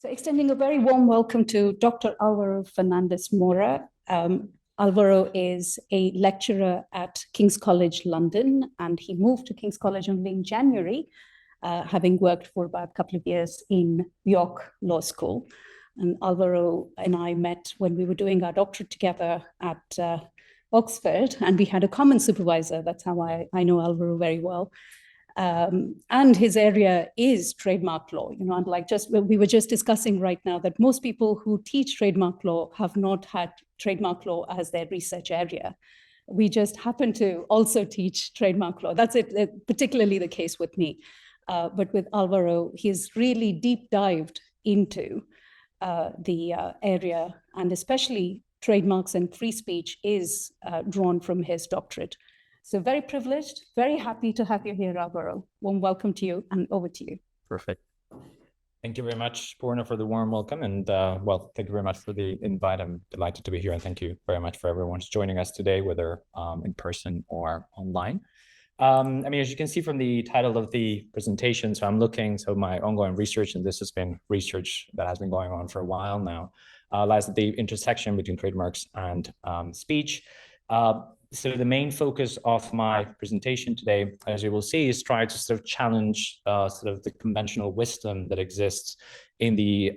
So extending a very warm welcome to Dr. Alvaro Fernandez-Mora. Alvaro is a lecturer at King's College London, and he moved to King's College only in January, having worked for about a couple of years in York Law School. And Alvaro and I met when we were doing our doctorate together at Oxford, and we had a common supervisor. That's how I know Alvaro very well. And his area is trademark law, and like we were just discussing right now that most people who teach trademark law have not had trademark law as their research area. We just happen to also teach trademark law. That's particularly the case with me. But with Alvaro, he's really deep dived into the area, and especially trademarks and free speech is drawn from his doctorate. So very privileged, very happy to have you here, Alvaro. Warm welcome to you, and over to you. Perfect. Thank you very much, Purna, for the warm welcome. And well, thank you very much for the invite. I'm delighted to be here. And thank you very much for everyone who's joining us today, whether in person or online. I mean, as you can see from the title of the presentation, so my ongoing research, and this has been research that has been going on for a while now, lies at the intersection between trademarks and speech. So the main focus of my presentation today, as you will see, is try to sort of challenge sort of the conventional wisdom that exists in the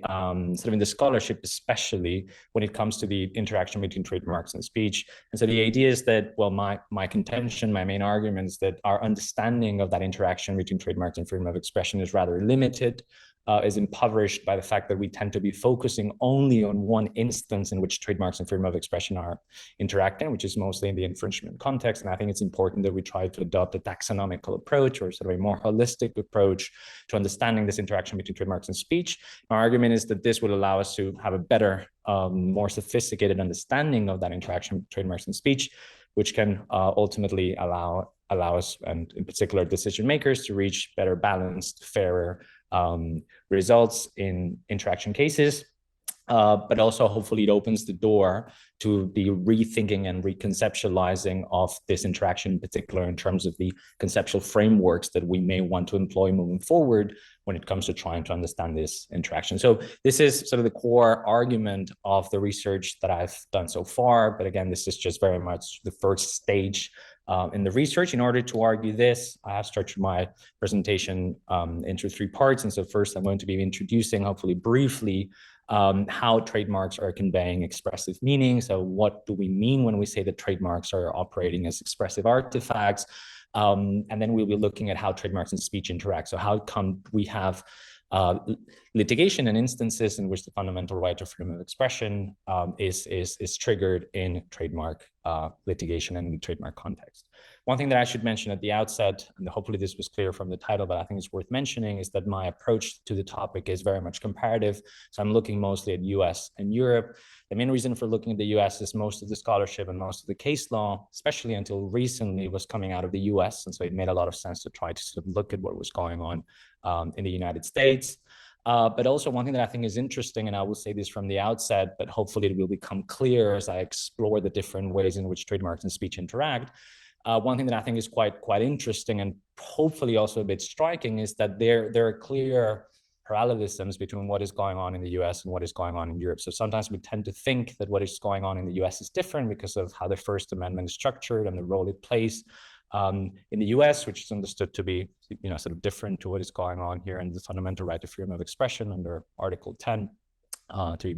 in the scholarship, especially when it comes to the interaction between trademarks and speech. And so the idea is that, well, my contention, my main argument is that our understanding of that interaction between trademarks and freedom of expression is rather limited. Is impoverished by the fact that we tend to be focusing only on one instance in which trademarks and freedom of expression are interacting, which is mostly in the infringement context. And I think it's important that we try to adopt a taxonomical approach, or sort of a more holistic approach to understanding this interaction between trademarks and speech. My argument is that this would allow us to have a better, more sophisticated understanding of that interaction between trademarks and speech, which can ultimately allow us, and in particular decision makers, to reach better balanced, fairer results in interaction cases, but also hopefully it opens the door to the rethinking and reconceptualizing of this interaction, in particular in terms of the conceptual frameworks that we may want to employ moving forward when it comes to trying to understand this interaction. So this is sort of the core argument of the research that I've done so far. But again, this is just very much the first stage in the research. In order to argue this, I have structured my presentation into three parts. And so first, I'm going to be introducing, hopefully briefly, how trademarks are conveying expressive meaning. So what do we mean when we say that trademarks are operating as expressive artifacts? And then we'll be looking at how trademarks and speech interact. So how come we have litigation and instances in which the fundamental right to freedom of expression is triggered in trademark litigation and in the trademark context. One thing that I should mention at the outset, and hopefully this was clear from the title, but I think it's worth mentioning, is that my approach to the topic is very much comparative. So I'm looking mostly at US and Europe. The main reason for looking at the US is most of the scholarship and most of the case law, especially until recently, was coming out of the US. And so it made a lot of sense to try to sort of look at what was going on in the United States. But also one thing that I think is interesting, and I will say this from the outset, but hopefully it will become clear as I explore the different ways in which trademarks and speech interact. One thing that I think is quite interesting and hopefully also a bit striking is that there are clear parallelisms between what is going on in the US and what is going on in Europe. So sometimes we tend to think that what is going on in the US is different because of how the First Amendment is structured and the role it plays in the US, which is understood to be, sort of different to what is going on here in the fundamental right to freedom of expression under Article 10 to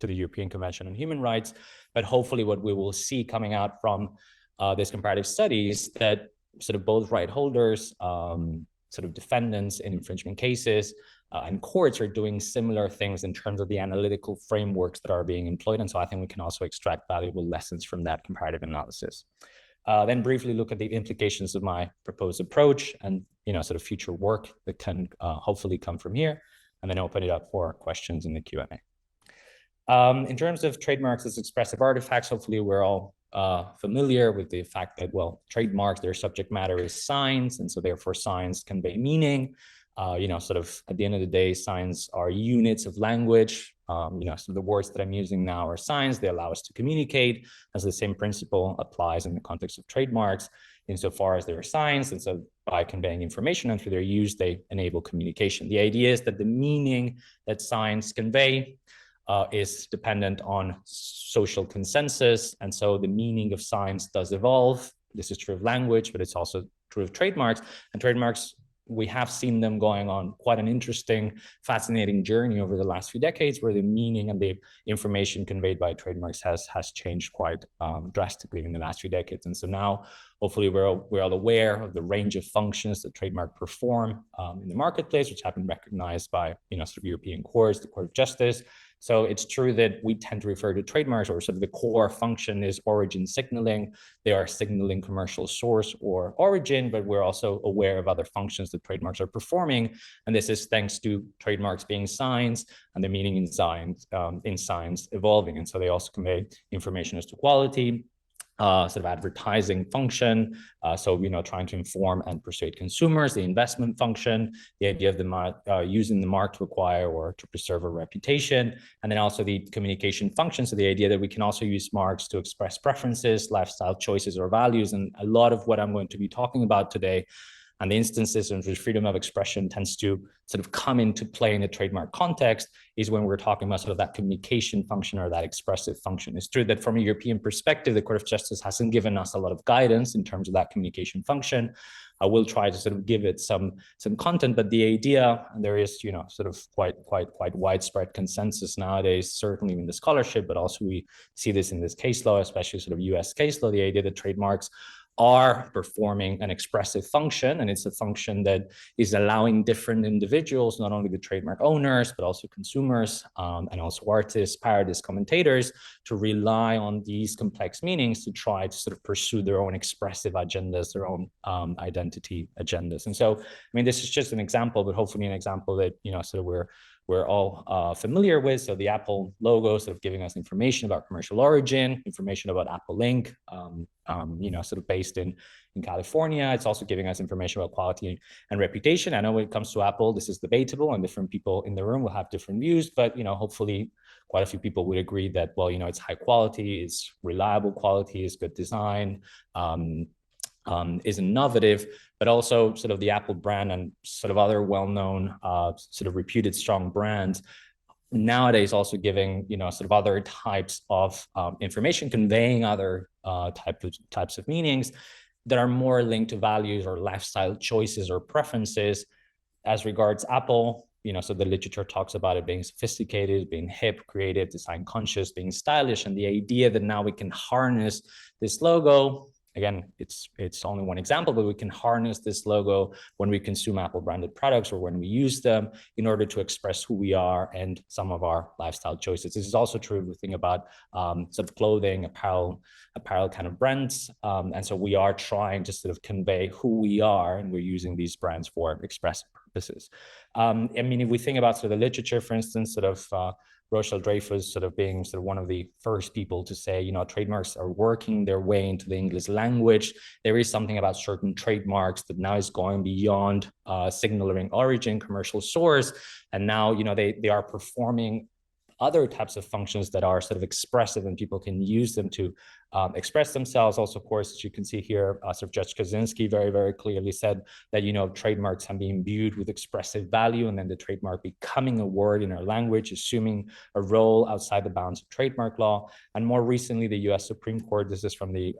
the European Convention on Human Rights. But hopefully what we will see coming out from this comparative study is that sort of both right holders, sort of defendants in infringement cases, and courts are doing similar things in terms of the analytical frameworks that are being employed. And so I think we can also extract valuable lessons from that comparative analysis. Then briefly look at the implications of my proposed approach and sort of future work that can hopefully come from here, and then open it up for questions in the Q&A. In terms of trademarks as expressive artifacts, hopefully we're all familiar with the fact that, well, trademarks, their subject matter is signs, and so therefore signs convey meaning. Sort of at the end of the day, signs are units of language. So the words that I'm using now are signs. They allow us to communicate, as the same principle applies in the context of trademarks. insofar as they're signs. And so by conveying information and through their use, they enable communication. The idea is that the meaning that signs convey is dependent on social consensus. And so the meaning of signs does evolve. This is true of language, but it's also true of trademarks. And trademarks, we have seen them going on quite an interesting, fascinating journey over the last few decades, where the meaning and the information conveyed by trademarks has changed quite drastically in the last few decades. And so now, hopefully, we're all aware of the range of functions that trademark perform in the marketplace, which have been recognized by sort of European courts, the Court of Justice. So it's true that we tend to refer to trademarks, or sort of the core function is origin signaling. They are signaling commercial source or origin, but we're also aware of other functions that trademarks are performing. And this is thanks to trademarks being signs and the meaning in signs evolving. And so they also convey information as to quality, sort of advertising function. So, trying to inform and persuade consumers, the investment function, the idea of the using the mark to acquire or to preserve a reputation, and then also the communication function. So the idea that we can also use marks to express preferences, lifestyle choices, or values. And a lot of what I'm going to be talking about today and the instances in which freedom of expression tends to sort of come into play in the trademark context is when we're talking about sort of that communication function or that expressive function. It's true that from a European perspective, the Court of Justice hasn't given us a lot of guidance in terms of that communication function. I will try to sort of give it some content, but the idea, and there is, sort of quite widespread consensus nowadays, certainly in the scholarship, but also we see this in this case law, especially sort of US case law, the idea that trademarks are performing an expressive function, and it's a function that is allowing different individuals, not only the trademark owners, but also consumers, and also artists, parodists, commentators, to rely on these complex meanings to try to sort of pursue their own expressive agendas, their own identity agendas. And so, I mean, this is just an example, but hopefully an example that, sort of we're all familiar with. So the Apple logo sort of giving us information about commercial origin, information about Apple Inc., sort of based in California. It's also giving us information about quality and reputation. I know when it comes to Apple, this is debatable and different people in the room will have different views, but, hopefully quite a few people would agree that, well, it's high quality, it's reliable quality, it's good design, is innovative, but also sort of the Apple brand and sort of other well-known, sort of reputed strong brands nowadays also giving, sort of other types of information, conveying other types of meanings that are more linked to values or lifestyle choices or preferences. As regards Apple, so the literature talks about it being sophisticated, being hip, creative, design conscious, being stylish, and the idea that now we can harness this logo. Again, it's only one example, but we can harness this logo when we consume Apple branded products or when we use them in order to express who we are and some of our lifestyle choices. This is also true if we think about sort of clothing, apparel kind of brands. And so we are trying to sort of convey who we are, and we're using these brands for expressive purposes. I mean, if we think about sort of the literature, for instance, sort of Rochelle Dreyfus sort of being sort of one of the first people to say, trademarks are working their way into the English language. There is something about certain trademarks that now is going beyond signaling origin, commercial source. And now, they are performing other types of functions that are sort of expressive, and people can use them to express themselves. Also, of course, as you can see here, sort of Judge Kaczynski very, very clearly said that, trademarks can be imbued with expressive value, and then the trademark becoming a word in our language, assuming a role outside the bounds of trademark law. And more recently, the US Supreme Court, this is from the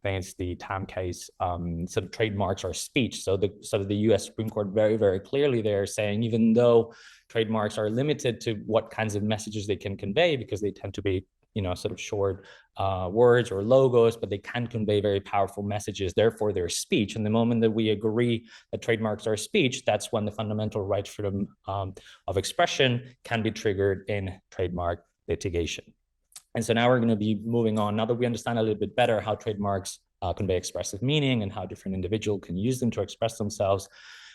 I think it's the Tam case, sort of trademarks are speech. So the US Supreme Court very, very clearly they're saying, even though trademarks are limited to what kinds of messages they can convey, because they tend to be, sort of short words or logos, but they can convey very powerful messages. Therefore, they're speech. And the moment that we agree that trademarks are speech, that's when the fundamental right freedom of expression can be triggered in trademark litigation. And so now we're going to be moving on. Now that we understand a little bit better how trademarks convey expressive meaning and how different individuals can use them to express themselves,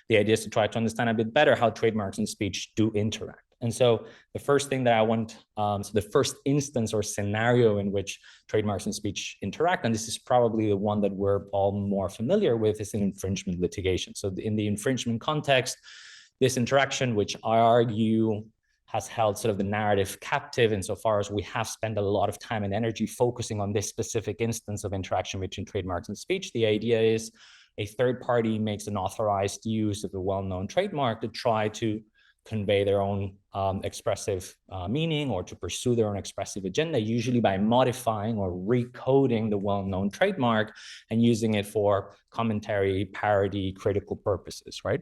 the idea is to try to understand a bit better how trademarks and speech do interact. And so the first thing that I want, so the first instance or scenario in which trademarks and speech interact, and this is probably the one that we're all more familiar with, is in infringement litigation. So in the infringement context, this interaction, which I argue has held sort of the narrative captive insofar as we have spent a lot of time and energy focusing on this specific instance of interaction between trademarks and speech. The idea is a third party makes an authorized use of a well-known trademark to try to convey their own expressive meaning or to pursue their own expressive agenda, usually by modifying or recoding the well-known trademark and using it for commentary, parody, critical purposes, right?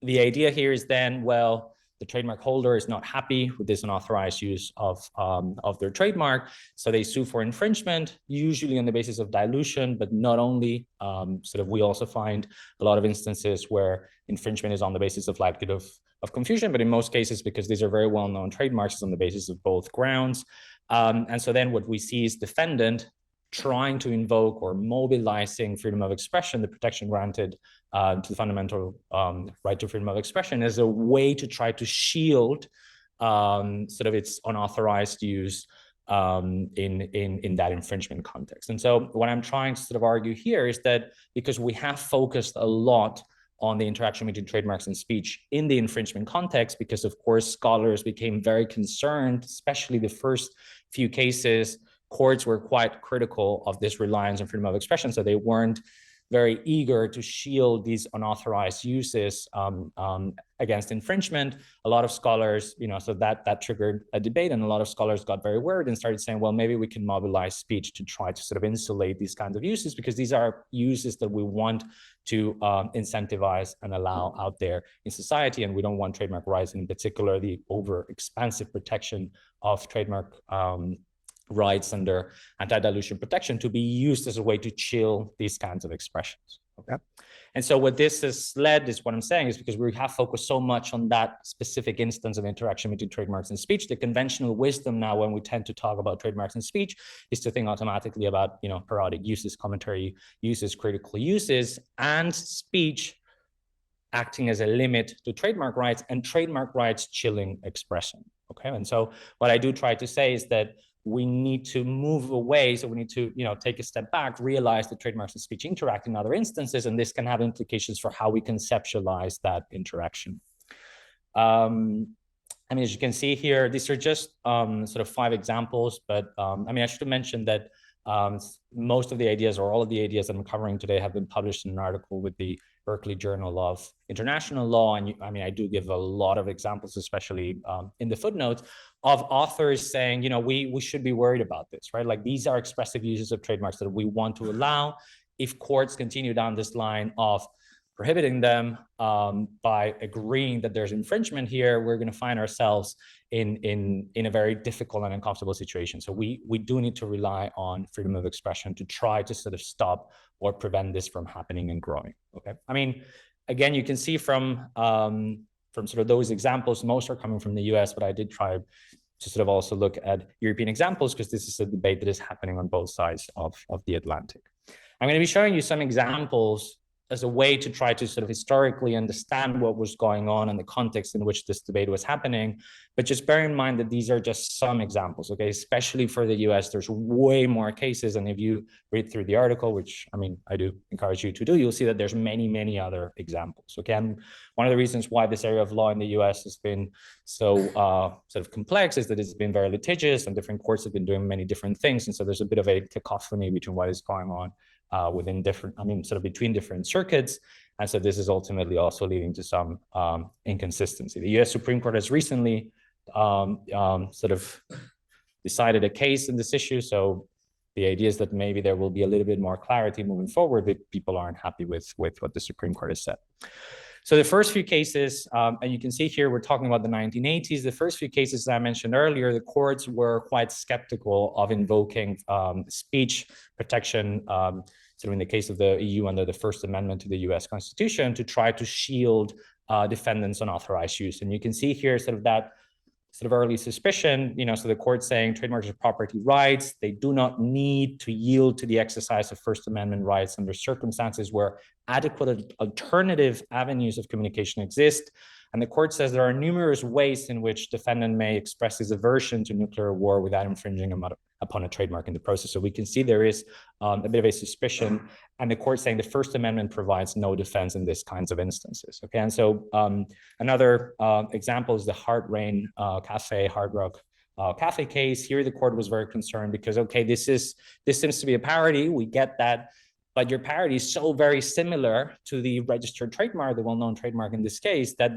The idea here is then, well, the trademark holder is not happy with this unauthorized use of their trademark, so they sue for infringement, usually on the basis of dilution, but not only. We also find a lot of instances where infringement is on the basis of likelihood of confusion, but in most cases, because these are very well-known trademarks, it's on the basis of both grounds. And so then what we see is defendant trying to invoke or mobilizing freedom of expression, the protection granted to the fundamental right to freedom of expression, as a way to try to shield its unauthorized use in that infringement context. And so what I'm trying to sort of argue here is that because we have focused a lot on the interaction between trademarks and speech in the infringement context, because of course scholars became very concerned, especially the first few cases, courts were quite critical of this reliance on freedom of expression, so they weren't very eager to shield these unauthorized uses against infringement. A lot of scholars, so that triggered a debate, and a lot of scholars got very worried and started saying, well, maybe we can mobilize speech to try to sort of insulate these kinds of uses, because these are uses that we want to incentivize and allow out there in society, and we don't want trademark rights, and in particular the over-expansive protection of trademark rights under anti-dilution protection to be used as a way to chill these kinds of expressions. Okay. And so what this has led is, what I'm saying is, because we have focused so much on that specific instance of interaction between trademarks and speech, the conventional wisdom now when we tend to talk about trademarks and speech is to think automatically about, parodic uses, commentary uses, critical uses, and speech acting as a limit to trademark rights and trademark rights chilling expression. Okay. And so what I do try to say is that we need to move away. So we need to, take a step back, realize that trademarks and speech interact in other instances, and this can have implications for how we conceptualize that interaction. As you can see here, these are just sort of 5 examples, but I should mention that most of the ideas, or all of the ideas that I'm covering today, have been published in an article with the Berkeley Journal of International Law. And I do give a lot of examples, especially in the footnotes, of authors saying, we should be worried about this, right? Like, these are expressive uses of trademarks that we want to allow. If courts continue down this line of prohibiting them by agreeing that there's infringement here, we're going to find ourselves in a very difficult and uncomfortable situation. So we do need to rely on freedom of expression to try to sort of stop or prevent this from happening and growing. Okay. Again, you can see from sort of those examples, most are coming from the US, but I did try to sort of also look at European examples, because this is a debate that is happening on both sides of the Atlantic. I'm going to be showing you some examples as a way to try to sort of historically understand what was going on and the context in which this debate was happening. But just bear in mind that these are just some examples, okay? Especially for the US, there's way more cases. And if you read through the article, which I do encourage you to do, you'll see that there's many, many other examples. Okay, and one of the reasons why this area of law in the US has been so sort of complex is that it's been very litigious, and different courts have been doing many different things. And so there's a bit of a cacophony between what is going on within different, between different circuits. And so this is ultimately also leading to some inconsistency. The US Supreme Court has recently sort of decided a case in this issue. So the idea is that maybe there will be a little bit more clarity moving forward, but people aren't happy with what the Supreme Court has said. So the first few cases, and you can see here, we're talking about the 1980s. The first few cases that I mentioned earlier, the courts were quite skeptical of invoking speech protection, so in the case of the EU under the First Amendment to the US Constitution, to try to shield defendants' unauthorized use. And you can see here sort of that sort of early suspicion, so the court saying trademarks are property rights. They do not need to yield to the exercise of First Amendment rights under circumstances where adequate alternative avenues of communication exist. And the court says there are numerous ways in which defendant may express his aversion to nuclear war without infringing upon a trademark in the process. So we can see there is a bit of a suspicion, and the court saying the First Amendment provides no defense in these kinds of instances. Okay, and so another example is the Hard Rain Cafe, Hard Rock Cafe case. Here, the court was very concerned because, okay, this seems to be a parody. We get that, but your parody is so very similar to the registered trademark, the well-known trademark in this case, that,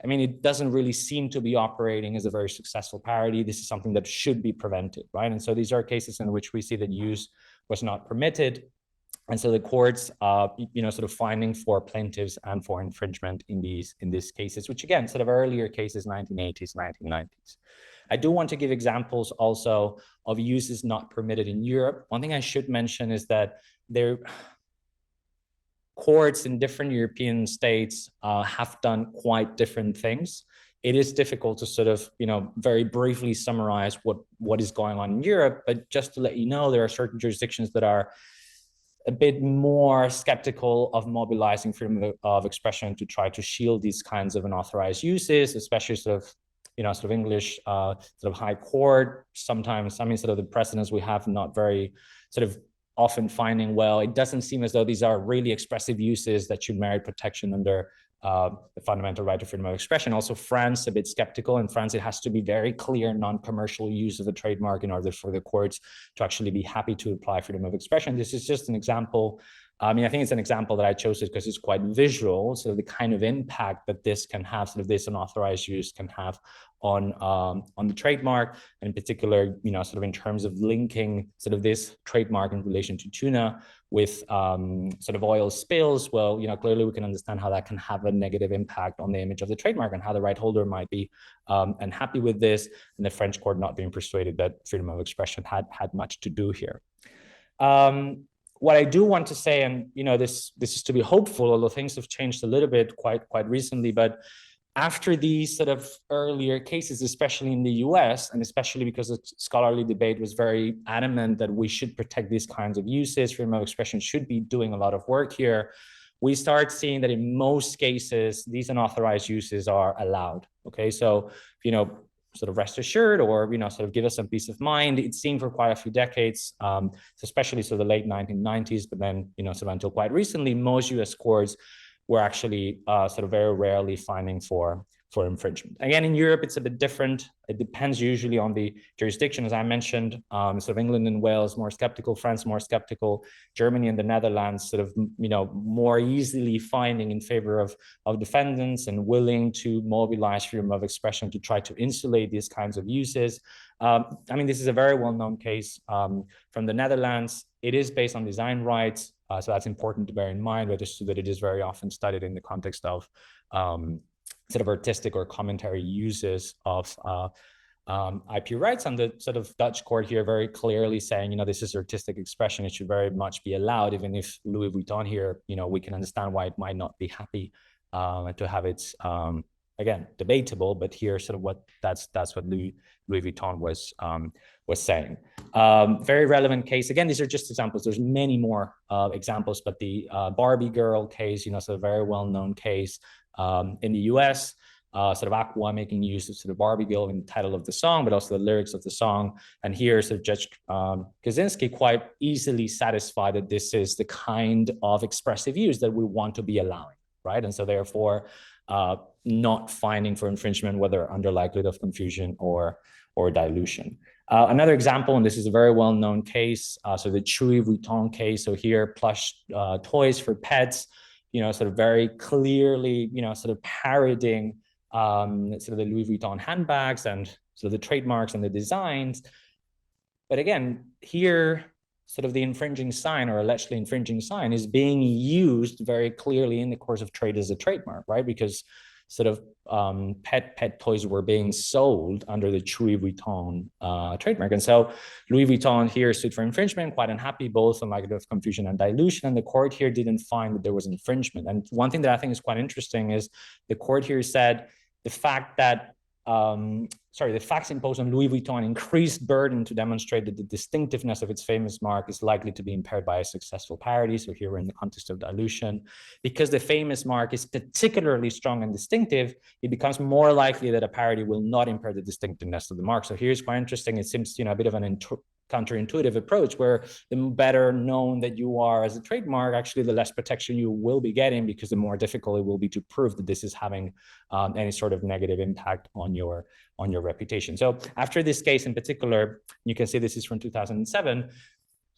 I mean, it doesn't really seem to be operating as a very successful parody. This is something that should be prevented, right? And so these are cases in which we see that use was not permitted. And so the courts, sort of finding for plaintiffs and for infringement in these cases, which again, sort of earlier cases, 1980s, 1990s. I do want to give examples also of uses not permitted in Europe. One thing I should mention is that courts in different European states have done quite different things. It is difficult to sort of, very briefly summarize what is going on in Europe, but just to let you know, there are certain jurisdictions that are a bit more skeptical of mobilizing freedom of expression to try to shield these kinds of unauthorized uses, especially sort of English sort of high court. Sometimes, I mean, sort of the precedents we have not very sort of often finding, well, it doesn't seem as though these are really expressive uses that should merit protection under the fundamental right to freedom of expression. Also, France, a bit skeptical. In France, it has to be very clear non-commercial use of a trademark in order for the courts to actually be happy to apply freedom of expression. This is just an example. I mean, I think it's an example that I chose it because it's quite visual. So the kind of impact that this can have, sort of this unauthorized use can have on the trademark, and in particular, sort of in terms of linking sort of this trademark in relation to tuna with sort of oil spills. Well, clearly we can understand how that can have a negative impact on the image of the trademark and how the right holder might be unhappy with this, and the French court not being persuaded that freedom of expression had much to do here. What I do want to say, and this is to be hopeful, although things have changed a little bit quite recently, but after these sort of earlier cases, especially in the US, and especially because the scholarly debate was very adamant that we should protect these kinds of uses, freedom of expression should be doing a lot of work here, we start seeing that in most cases, these unauthorized uses are allowed. Okay, so, sort of rest assured, or, sort of give us some peace of mind. It seemed for quite a few decades, especially sort of the late 1990s, but then, sort of until quite recently, most US courts were actually sort of very rarely finding for infringement. Again, in Europe, it's a bit different. It depends usually on the jurisdiction. As I mentioned, sort of England and Wales, more skeptical, France, more skeptical, Germany and the Netherlands, sort of, more easily finding in favor of defendants and willing to mobilize freedom of expression to try to insulate these kinds of uses. I mean, this is a very well-known case from the Netherlands. It is based on design rights. So that's important to bear in mind, but just so that it is very often studied in the context of sort of artistic or commentary uses of IP rights. And the sort of Dutch court here very clearly saying, this is artistic expression. It should very much be allowed, even if Louis Vuitton here, we can understand why it might not be happy to have its, again, debatable, but here sort of that's what Louis Vuitton was saying. Very relevant case. Again, these are just examples. There's many more examples, but the Barbie girl case, so a very well-known case in the US, sort of Aqua making use of sort of Barbie girl in the title of the song, but also the lyrics of the song. And here, sort of Judge Kaczynski quite easily satisfied that this is the kind of expressive use that we want to be allowing, right? And so therefore, not finding for infringement, whether under likelihood of confusion or dilution. Another example, and this is a very well-known case, so the Louis Vuitton case. So here, plush toys for pets, sort of very clearly, sort of parodying sort of the Louis Vuitton handbags and sort of the trademarks and the designs. But again, here, sort of the infringing sign or allegedly infringing sign is being used very clearly in the course of trade as a trademark, right? Because sort of pet toys were being sold under the Louis Vuitton trademark. And so Louis Vuitton here sued for infringement, quite unhappy, both on likelihood of confusion and dilution. And the court here didn't find that there was infringement. And one thing that I think is quite interesting is the court here said the fact that the facts imposed on Louis Vuitton increased burden to demonstrate that the distinctiveness of its famous mark is likely to be impaired by a successful parody. So here we're in the context of dilution. Because the famous mark is particularly strong and distinctive, it becomes more likely that a parody will not impair the distinctiveness of the mark. So here's quite interesting. It seems, a bit of an counterintuitive approach, where the better known that you are as a trademark, actually the less protection you will be getting, because the more difficult it will be to prove that this is having any sort of negative impact on your reputation. So after this case in particular, you can see this is from 2007,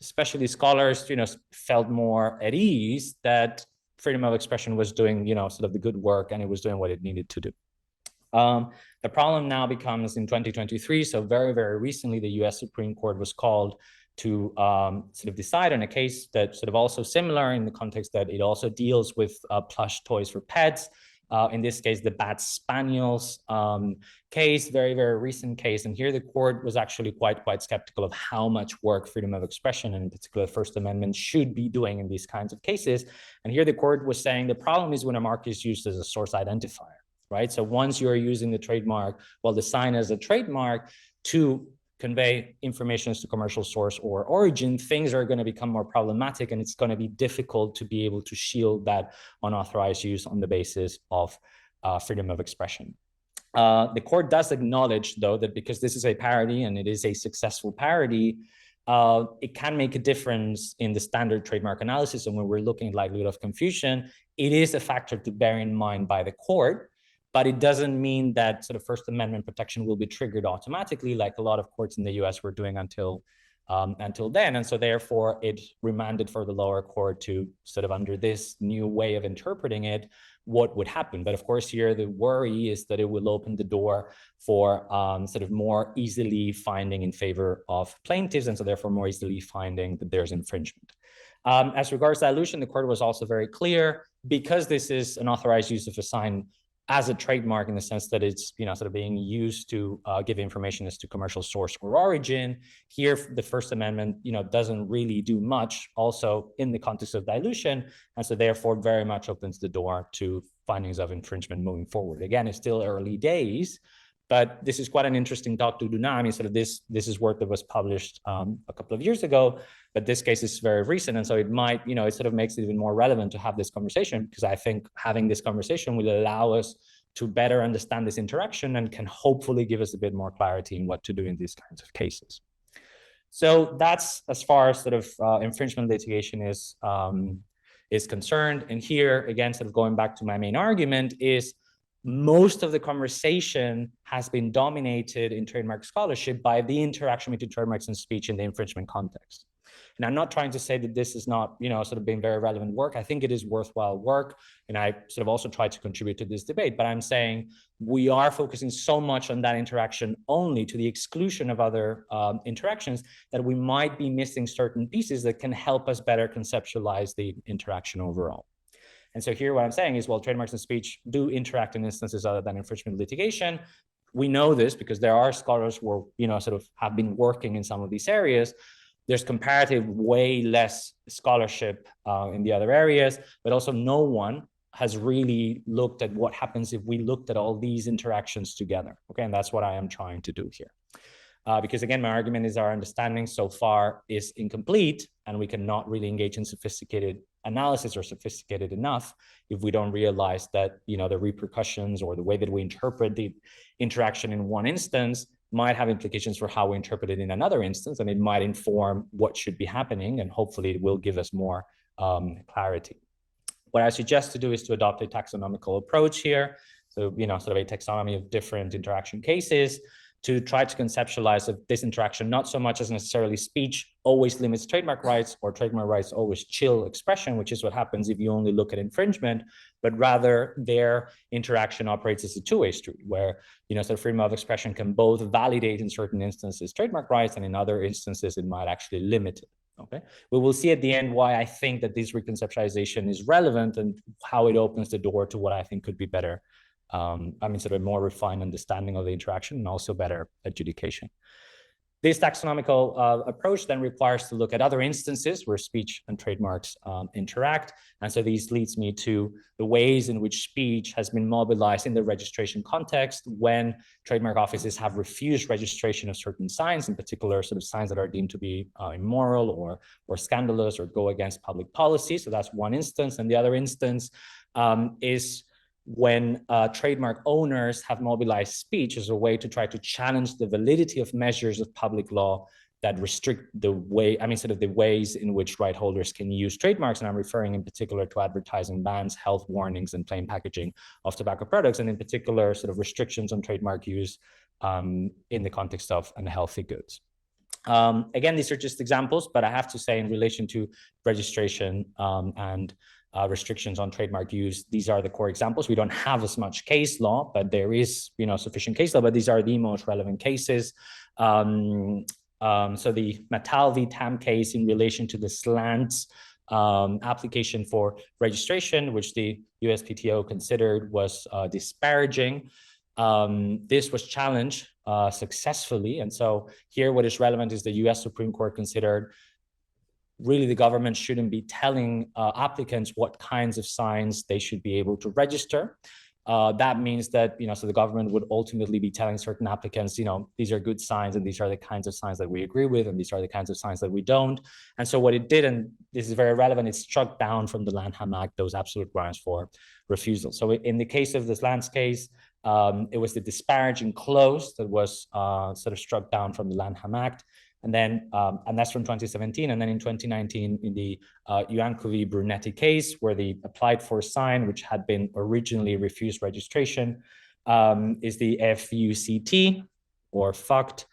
especially scholars, felt more at ease that freedom of expression was doing, sort of the good work, and it was doing what it needed to do. The problem now becomes in 2023, so very, very recently, the US Supreme Court was called to sort of decide on a case that's sort of also similar in the context that it also deals with plush toys for pets. In this case, the Bat Spaniels case, very, very recent case. And here the court was actually quite skeptical of how much work freedom of expression, and in particular First Amendment, should be doing in these kinds of cases. And here the court was saying the problem is when a mark is used as a source identifier, right? So once you're using the trademark, well, the sign as a trademark to convey information as to commercial source or origin, things are going to become more problematic, and it's going to be difficult to be able to shield that unauthorized use on the basis of freedom of expression. The court does acknowledge, though, that because this is a parody and it is a successful parody, it can make a difference in the standard trademark analysis. And when we're looking at likelihood of confusion, it is a factor to bear in mind by the court. But it doesn't mean that sort of First Amendment protection will be triggered automatically, like a lot of courts in the US were doing until then. And so therefore, it remanded for the lower court to sort of, under this new way of interpreting it, what would happen. But of course, here the worry is that it will open the door for sort of more easily finding in favor of plaintiffs, and so therefore more easily finding that there's infringement. As regards dilution, the court was also very clear, because this is an authorized use of a sign as a trademark, in the sense that it's sort of being used to give information as to commercial source or origin. Here, the First Amendment doesn't really do much also in the context of dilution, and so therefore very much opens the door to findings of infringement moving forward. Again, it's still early days, but this is quite an interesting talk to do now. I mean, sort of this is work that was published a couple of years ago, but this case is very recent. And so it might, it sort of makes it even more relevant to have this conversation, because I think having this conversation will allow us to better understand this interaction and can hopefully give us a bit more clarity in what to do in these kinds of cases. So that's as far as sort of infringement litigation is concerned. And here, again, sort of going back to my main argument, is most of the conversation has been dominated in trademark scholarship by the interaction between trademarks and speech in the infringement context. And I'm not trying to say that this is not, sort of being very relevant work. I think it is worthwhile work. And I sort of also try to contribute to this debate, but I'm saying we are focusing so much on that interaction only to the exclusion of other interactions, that we might be missing certain pieces that can help us better conceptualize the interaction overall. And so here what I'm saying is, well, trademarks and speech do interact in instances other than infringement litigation. We know this because there are scholars who sort of have been working in some of these areas. There's comparative way less scholarship in the other areas, but also no one has really looked at what happens if we looked at all these interactions together. Okay, and that's what I am trying to do here. Because again, my argument is our understanding so far is incomplete, and we cannot really engage in sophisticated analysis or sophisticated enough if we don't realize that the repercussions or the way that we interpret the interaction in one instance might have implications for how we interpret it in another instance, and it might inform what should be happening, and hopefully it will give us more clarity. What I suggest to do is to adopt a taxonomical approach here. So, sort of a taxonomy of different interaction cases, to try to conceptualize this interaction, not so much as necessarily speech always limits trademark rights, or trademark rights always chill expression, which is what happens if you only look at infringement, but rather their interaction operates as a two-way street, where sort of freedom of expression can both validate in certain instances trademark rights, and in other instances it might actually limit it. Okay, we will see at the end why I think that this reconceptualization is relevant, and how it opens the door to what I think could be better. Sort of a more refined understanding of the interaction, and also better adjudication. This taxonomical approach then requires to look at other instances where speech and trademarks interact. And so these leads me to the ways in which speech has been mobilized in the registration context when trademark offices have refused registration of certain signs, in particular sort of signs that are deemed to be immoral or scandalous or go against public policy. So that's one instance. And the other instance is when trademark owners have mobilized speech as a way to try to challenge the validity of measures of public law that restrict the way, sort of the ways in which right holders can use trademarks. And I'm referring in particular to advertising bans, health warnings, and plain packaging of tobacco products, and in particular, sort of restrictions on trademark use in the context of unhealthy goods. Again, these are just examples, but I have to say in relation to registration and restrictions on trademark use, these are the core examples. We don't have as much case law, but there is, sufficient case law, but these are the most relevant cases. So the Mattel v. Tam case in relation to the slants application for registration, which the USPTO considered was disparaging. This was challenged successfully. And so here what is relevant is the US Supreme Court considered really the government shouldn't be telling applicants what kinds of signs they should be able to register. That means that, so the government would ultimately be telling certain applicants, these are good signs and these are the kinds of signs that we agree with and these are the kinds of signs that we don't. And so what it did, and this is very relevant, it struck down from the Lanham Act those absolute grounds for refusal. So in the case of this Lance case, it was the disparaging clause that was sort of struck down from the Lanham Act. And then, and that's from 2017. And then in 2019, in the Iancu v. Brunetti case, where the applied for sign, which had been originally refused registration, is the FUCT or fucked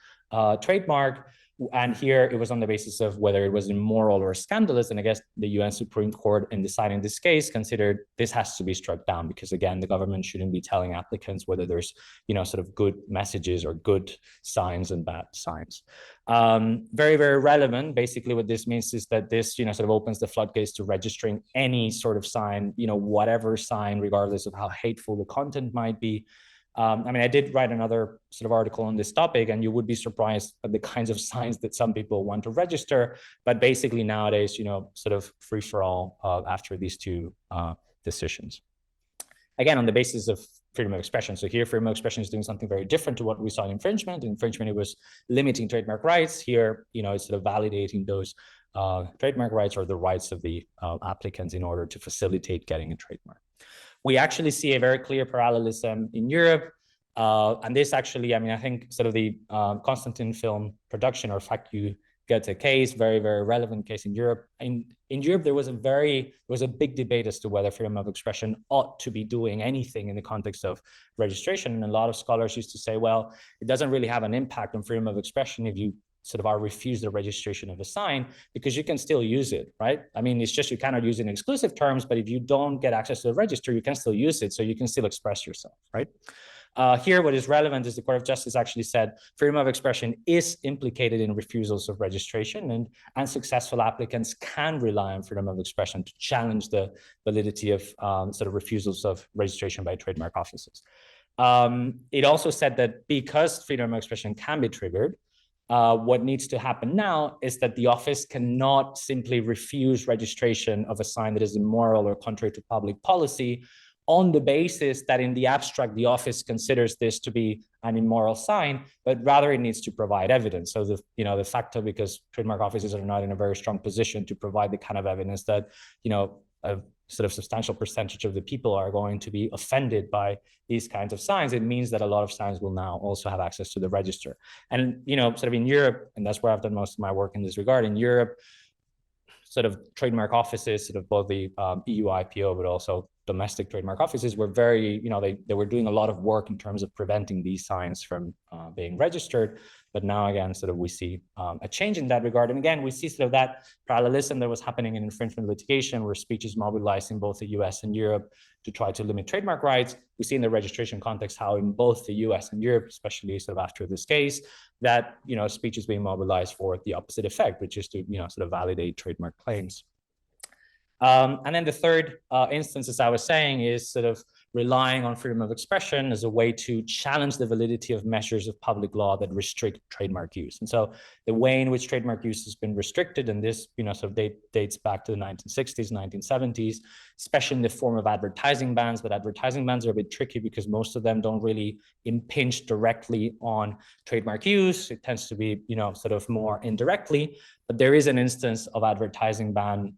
trademark. And here it was on the basis of whether it was immoral or scandalous. And I guess the US Supreme Court, in deciding this case, considered this has to be struck down because, again, the government shouldn't be telling applicants whether there's, sort of good messages or good signs and bad signs. Very, very relevant. Basically, what this means is that this, sort of opens the floodgates to registering any sort of sign, whatever sign, regardless of how hateful the content might be. I did write another sort of article on this topic, and you would be surprised at the kinds of signs that some people want to register. But basically nowadays, sort of free for all after these two decisions. Again, on the basis of freedom of expression. So here, freedom of expression is doing something very different to what we saw in infringement. In infringement, it was limiting trademark rights. Here, it's sort of validating those trademark rights or the rights of the applicants in order to facilitate getting a trademark. We actually see a very clear parallelism in Europe. And this actually, I think sort of the Constantine film production or Fact You Get a case, very, very relevant case in Europe. In Europe, there was a big debate as to whether freedom of expression ought to be doing anything in the context of registration. And a lot of scholars used to say, well, it doesn't really have an impact on freedom of expression if you sort of are refused the registration of a sign, because you can still use it, right? It's just you cannot use it in exclusive terms, but if you don't get access to the register, you can still use it, so you can still express yourself, right? Here, what is relevant is the Court of Justice actually said freedom of expression is implicated in refusals of registration, and unsuccessful applicants can rely on freedom of expression to challenge the validity of sort of refusals of registration by trademark offices. It also said that because freedom of expression can be triggered, what needs to happen now is that the office cannot simply refuse registration of a sign that is immoral or contrary to public policy on the basis that in the abstract, the office considers this to be an immoral sign, but rather it needs to provide evidence. So de facto, because trademark offices are not in a very strong position to provide the kind of evidence that, a sort of substantial percentage of the people are going to be offended by these kinds of signs, it means that a lot of signs will now also have access to the register. And, sort of in Europe, and that's where I've done most of my work in this regard, in Europe, sort of trademark offices, sort of both the EU IPO, but also domestic trademark offices were very, they were doing a lot of work in terms of preventing these signs from being registered. But now again, sort of we see a change in that regard. And again, we see sort of that parallelism that was happening in infringement litigation, where speech is mobilized in both the US and Europe to try to limit trademark rights. We see in the registration context how in both the US and Europe, especially sort of after this case, that, speech is being mobilized for the opposite effect, which is to, sort of validate trademark claims. And then the third instance, as I was saying, is sort of relying on freedom of expression as a way to challenge the validity of measures of public law that restrict trademark use. And so the way in which trademark use has been restricted, and this, sort of dates back to the 1960s, 1970s, especially in the form of advertising bans. But advertising bans are a bit tricky because most of them don't really impinge directly on trademark use. It tends to be, sort of more indirectly. But there is an instance of advertising ban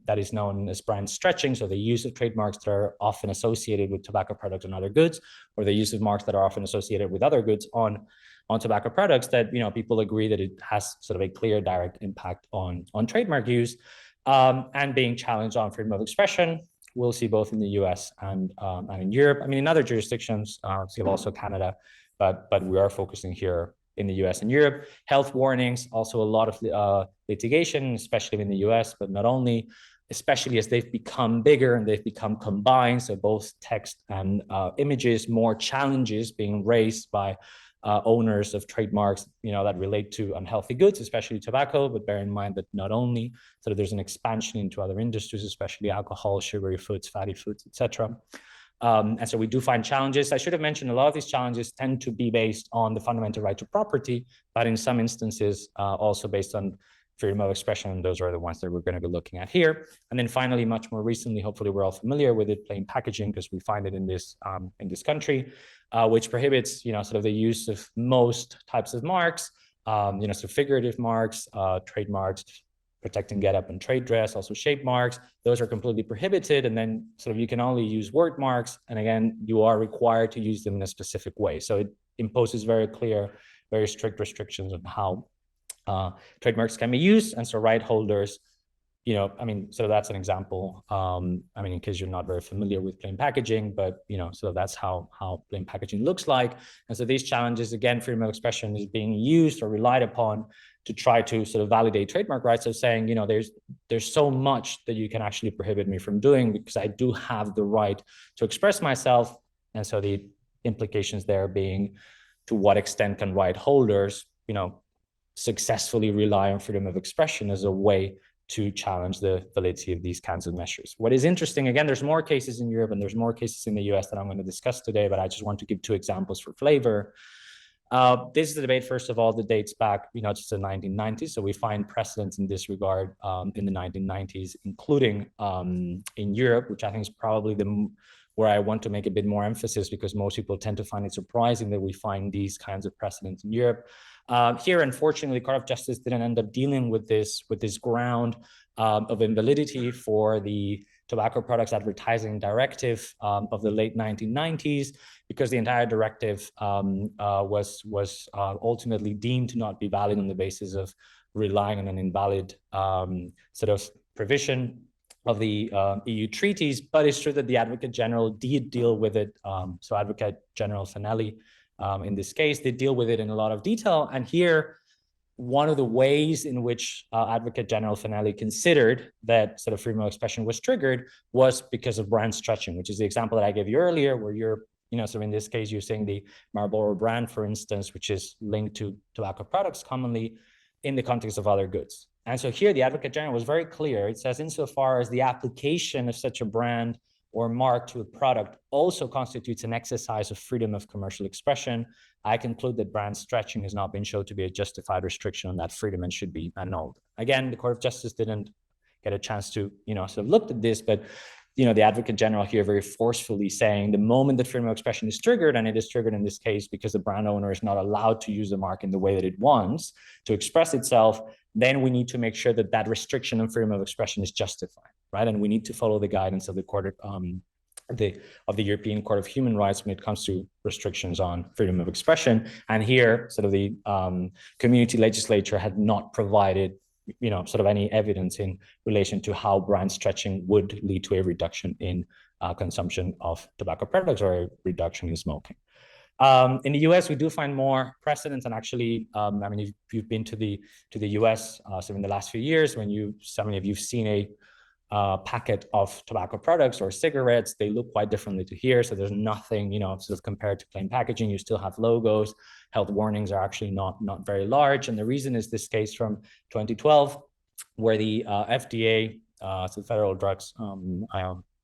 that is known as brand stretching. So the use of trademarks that are often associated with tobacco products and other goods, or the use of marks that are often associated with other goods on on tobacco products that, people agree that it has sort of a clear direct impact on trademark use, and being challenged on freedom of expression. We'll see both in the US and in Europe. I mean, in other jurisdictions, see also Canada, but we are focusing here in the US and Europe. Health warnings, also a lot of litigation, especially in the US, but not only, especially as they've become bigger and they've become combined. So both text and images, more challenges being raised by owners of trademarks, that relate to unhealthy goods, especially tobacco, but bear in mind that not only, so there's an expansion into other industries, especially alcohol, sugary foods, fatty foods, etc. And so we do find challenges. I should have mentioned a lot of these challenges tend to be based on the fundamental right to property, but in some instances also based on freedom of expression, and those are the ones that we're going to be looking at here. And then finally, much more recently, hopefully we're all familiar with it, plain packaging, because we find it in this country, which prohibits, sort of the use of most types of marks, so figurative marks, trademarks, protecting get up and trade dress, also shape marks. Those are completely prohibited. And then sort of you can only use word marks. And again, you are required to use them in a specific way. So it imposes very clear, very strict restrictions on how trademarks can be used. And so right holders, so that's an example. In case you're not very familiar with plain packaging, but, so that's how plain packaging looks like. And so these challenges, again, freedom of expression is being used or relied upon to try to sort of validate trademark rights of saying, there's so much that you can actually prohibit me from doing because I do have the right to express myself. And so the implications there being to what extent can right holders, successfully rely on freedom of expression as a way to challenge the validity of these kinds of measures. What is interesting, again, there's more cases in Europe and there's more cases in the US that I'm going to discuss today, but I just want to give two examples for flavor. This is a debate, first of all, that dates back, to the 1990s. So we find precedents in this regard in the 1990s, including in Europe, which I think is probably where I want to make a bit more emphasis because most people tend to find it surprising that we find these kinds of precedents in Europe. Here, unfortunately, the Court of Justice didn't end up dealing with this ground of invalidity for the Tobacco Products Advertising Directive of the late 1990s, because the entire directive was ultimately deemed to not be valid on the basis of relying on an invalid sort of provision of the EU treaties. But it's true that the Advocate General did deal with it. So Advocate General Fanelli, in this case, they deal with it in a lot of detail. And here, one of the ways in which Advocate General Fanelli considered that sort of freedom of expression was triggered was because of brand stretching, which is the example that I gave you earlier, where you're, so in this case, you're saying the Marlboro brand, for instance, which is linked to tobacco products commonly in the context of other goods. And so here, the Advocate General was very clear. It says, insofar as the application of such a brand or mark to a product also constitutes an exercise of freedom of commercial expression, I conclude that brand stretching has not been shown to be a justified restriction on that freedom and should be annulled. Again, the Court of Justice didn't get a chance to, sort of look at this, but, the Advocate General here very forcefully saying the moment that freedom of expression is triggered, and it is triggered in this case because the brand owner is not allowed to use the mark in the way that it wants to express itself, then we need to make sure that that restriction on freedom of expression is justified, right? And we need to follow the guidance of the Court of the European Court of Human Rights when it comes to restrictions on freedom of expression. And here, sort of the community legislature had not provided, sort of any evidence in relation to how brand stretching would lead to a reduction in consumption of tobacco products or a reduction in smoking. In the US, we do find more precedents, and actually, if you've been to the US, so in the last few years, when so many of you've seen a packet of tobacco products or cigarettes, they look quite differently to here. So there's nothing, sort of compared to plain packaging. You still have logos. Health warnings are actually not very large. And the reason is this case from 2012, where the FDA, so the Federal Drugs,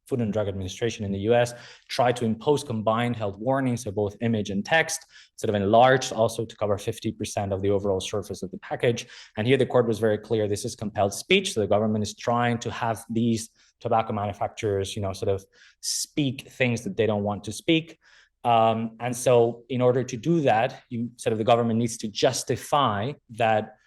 Food and Drug Administration in the US, tried to impose combined health warnings, so both image and text, sort of enlarged also to cover 50% of the overall surface of the package. And here the court was very clear, this is compelled speech. So the government is trying to have these tobacco manufacturers, sort of speak things that they don't want to speak. And so in order to do that, the government needs to justify that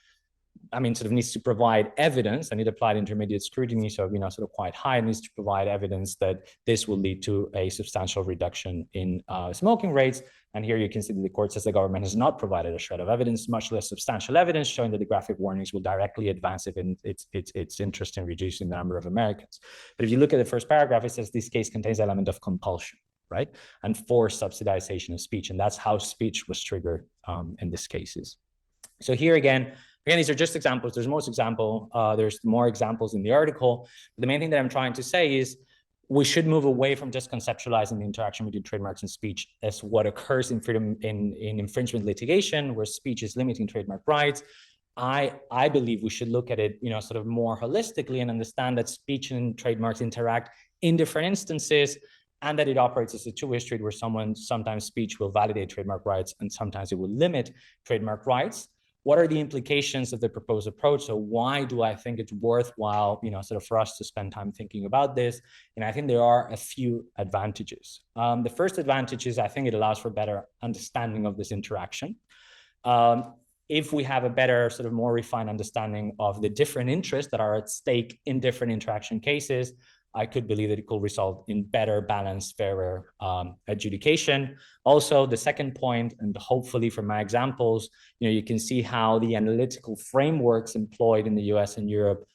sort of needs to provide evidence, and it applied intermediate scrutiny, so, sort of quite high, needs to provide evidence that this will lead to a substantial reduction in smoking rates. And here you can see that the court says the government has not provided a shred of evidence, much less substantial evidence, showing that the graphic warnings will directly advance its interest in reducing the number of Americans. But if you look at the first paragraph, it says this case contains an element of compulsion, right? And forced subsidization of speech. And that's how speech was triggered in these cases. So here again, these are just examples. There's there's more examples in the article. The main thing that I'm trying to say is we should move away from just conceptualizing the interaction between trademarks and speech as what occurs in infringement litigation, where speech is limiting trademark rights. I believe we should look at it, sort of more holistically and understand that speech and trademarks interact in different instances, and that it operates as a two-way street where sometimes speech will validate trademark rights and sometimes it will limit trademark rights. What are the implications of the proposed approach? So why do I think it's worthwhile, sort of for us to spend time thinking about this? And I think there are a few advantages. The first advantage is I think it allows for better understanding of this interaction. If we have a better, sort of more refined understanding of the different interests that are at stake in different interaction cases, I could believe that it could result in better balanced, fairer adjudication. Also, the second point, and hopefully from my examples, you can see how the analytical frameworks employed in the US and Europe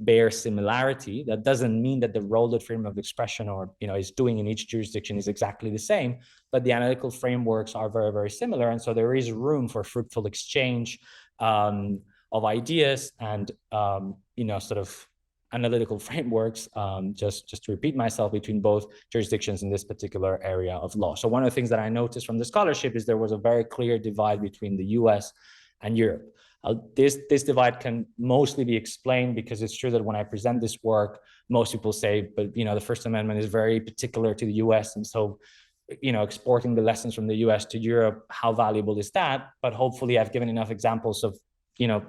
bear similarity. That doesn't mean that the role that freedom of expression is doing in each jurisdiction is exactly the same, but the analytical frameworks are very, very similar. And so there is room for fruitful exchange of ideas and, sort of analytical frameworks, just to repeat myself, between both jurisdictions in this particular area of law. So one of the things that I noticed from the scholarship is there was a very clear divide between the US and Europe. This divide can mostly be explained because it's true that when I present this work, most people say, but the First Amendment is very particular to the US. And so, exporting the lessons from the US to Europe, how valuable is that? But hopefully I've given enough examples of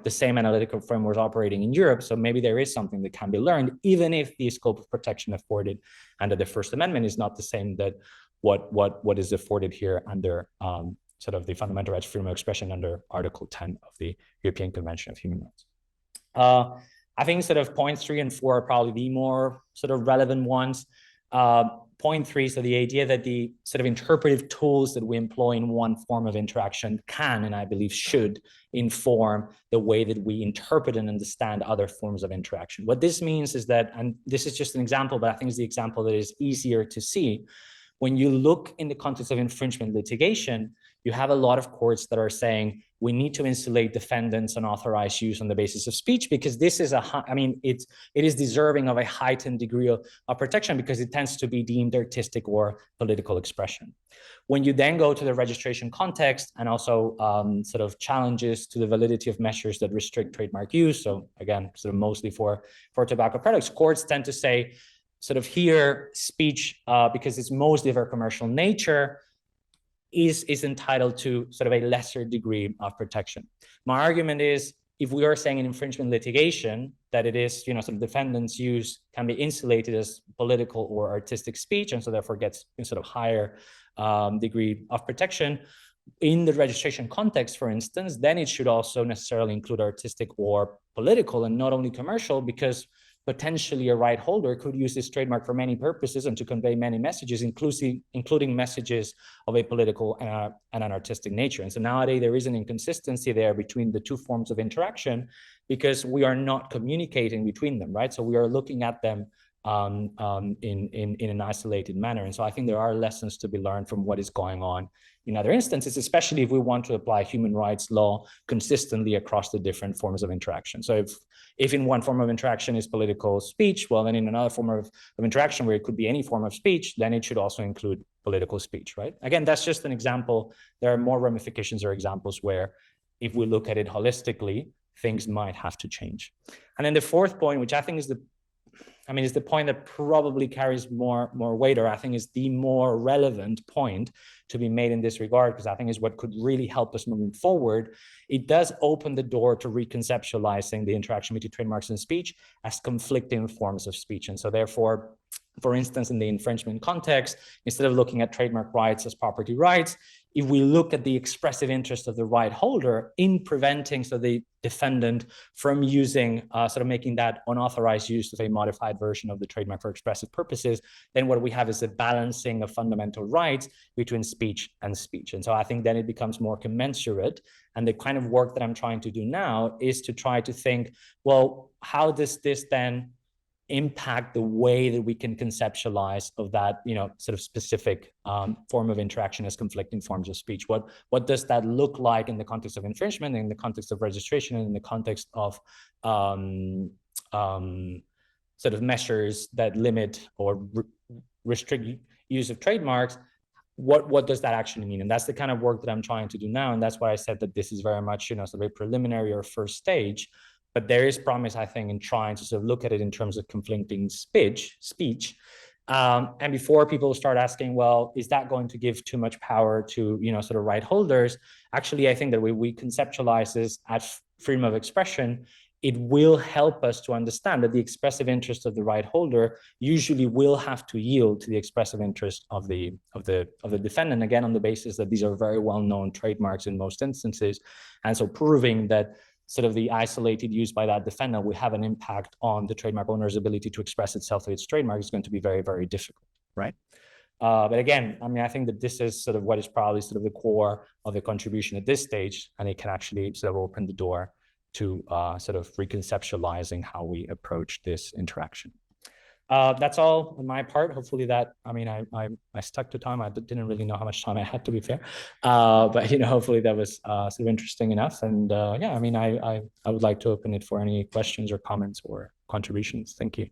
the same analytical frameworks operating in Europe. So maybe there is something that can be learned, even if the scope of protection afforded under the First Amendment is not the same that what is afforded here under sort of the fundamental rights freedom of expression under Article 10 of the European Convention of Human Rights. I think sort of points 3 and 4 are probably the more sort of relevant ones. Point 3, so the idea that the sort of interpretive tools that we employ in one form of interaction can, and I believe should, inform the way that we interpret and understand other forms of interaction. What this means is that, and this is just an example, but I think it's the example that is easier to see. When you look in the context of infringement litigation, you have a lot of courts that are saying we need to insulate defendants' unauthorized use on the basis of speech, because this is it is deserving of a heightened degree of protection because it tends to be deemed artistic or political expression. When you then go to the registration context and also sort of challenges to the validity of measures that restrict trademark use, so again, sort of mostly for tobacco products, courts tend to say sort of here speech, because it's mostly of a commercial nature, is entitled to sort of a lesser degree of protection. My argument is, if we are saying in infringement litigation that it is, sort of defendants' use can be insulated as political or artistic speech, and so therefore gets sort of higher degree of protection, in the registration context, for instance, then it should also necessarily include artistic or political and not only commercial, because potentially a right holder could use this trademark for many purposes and to convey many messages, including messages of a political and an artistic nature. And so nowadays there is an inconsistency there between the two forms of interaction because we are not communicating between them, right? So we are looking at them in an isolated manner. And so I think there are lessons to be learned from what is going on in other instances, especially if we want to apply human rights law consistently across the different forms of interaction. So if in one form of interaction is political speech, well, then in another form of interaction where it could be any form of speech, then it should also include political speech, right? Again, that's just an example. There are more ramifications or examples where if we look at it holistically, things might have to change. And then the fourth point, which I think is the point that probably carries more weight, or I think is the more relevant point to be made in this regard, because I think is what could really help us moving forward. It does open the door to reconceptualizing the interaction between trademarks and speech as conflicting forms of speech. And so therefore, for instance, in the infringement context, instead of looking at trademark rights as property rights, if we look at the expressive interest of the right holder in preventing the defendant from using, sort of making that unauthorized use of a modified version of the trademark for expressive purposes, then what we have is a balancing of fundamental rights between speech and speech. And so I think then it becomes more commensurate. And the kind of work that I'm trying to do now is to try to think, well, how does this then impact the way that we can conceptualize of that, sort of specific form of interaction as conflicting forms of speech? What does that look like in the context of infringement, in the context of registration, and in the context of sort of measures that limit or restrict use of trademarks? What does that actually mean? And that's the kind of work that I'm trying to do now. And that's why I said that this is very much, sort of a preliminary or first stage. But there is promise, I think, in trying to sort of look at it in terms of conflicting speech. And before people start asking, well, is that going to give too much power to, sort of right holders? Actually, I think that when we conceptualize this as freedom of expression, it will help us to understand that the expressive interest of the right holder usually will have to yield to the expressive interest of the defendant, again, on the basis that these are very well-known trademarks in most instances. And so proving that sort of the isolated use by that defendant will have an impact on the trademark owner's ability to express itself through its trademark is going to be very, very difficult, right? But again, I mean, I think that this is sort of what is probably sort of the core of the contribution at this stage, and it can actually sort of open the door to sort of reconceptualizing how we approach this interaction. That's all on my part. Hopefully that, I mean, I stuck to time. I didn't really know how much time I had, to be fair. But, hopefully that was sort of interesting enough. And yeah, I mean, I would like to open it for any questions or comments or contributions. Thank you.